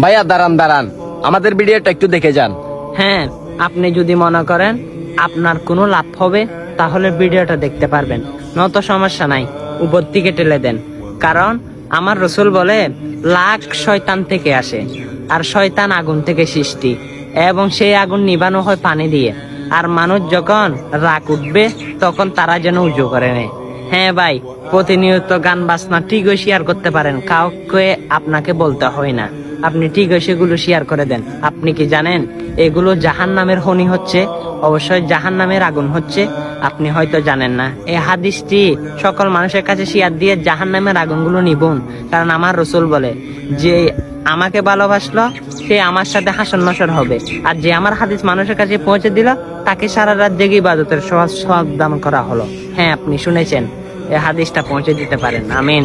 ভাইয়া দাঁড়ান দাঁড়ান, আমাদের ভিডিওটা একটু দেখে যান। হ্যাঁ, আপনি যদি মনে করেন আপনার কোনো লাভ হবে তাহলে ভিডিওটা দেখতে পারবেন, নত সমস্যা নাই, উপর থেকে টেলে দেন। কারণ আমার রসুল বলে লাখ শয়তান থেকে আসে, আর শয়তান আগুন থেকে সৃষ্টি, এবং সেই আগুন নিবানো হয় পানি দিয়ে। আর মানুষ যখন রাগ উঠবে তখন তারা যেন উজু করে নেয়। হ্যাঁ ভাই, প্রতিনিয়ত গান বাজনা ঠিকই শেয়ার করতে পারেন, কাউকে আপনাকে বলতে হয় না, আপনি ঠিকই সেগুলো শেয়ার করে দেন। আপনি কি জানেন এগুলো জাহান্নামের খনি হচ্ছে, অবশ্যই জাহান্নামের আগুন হচ্ছে, আপনি হয়তো জানেন না। এই হাদিসটি সকল মানুষের কাছে শেয়ার দিয়ে জাহান্নামের আগুনগুলো নিবুন। কারণ আমার রসুল বলে যে আমাকে ভালোবাসলো সে আমার সাথে হাসন নসর হবে, আর যে আমার হাদিস মানুষের কাছে পৌঁছে দিল তাকে সারা রাত জেগে ইবাদতের সওয়াব দান করা হলো। হ্যাঁ, আপনি শুনেছেন, এই হাদিসটা পৌঁছে দিতে পারেন। আমিন।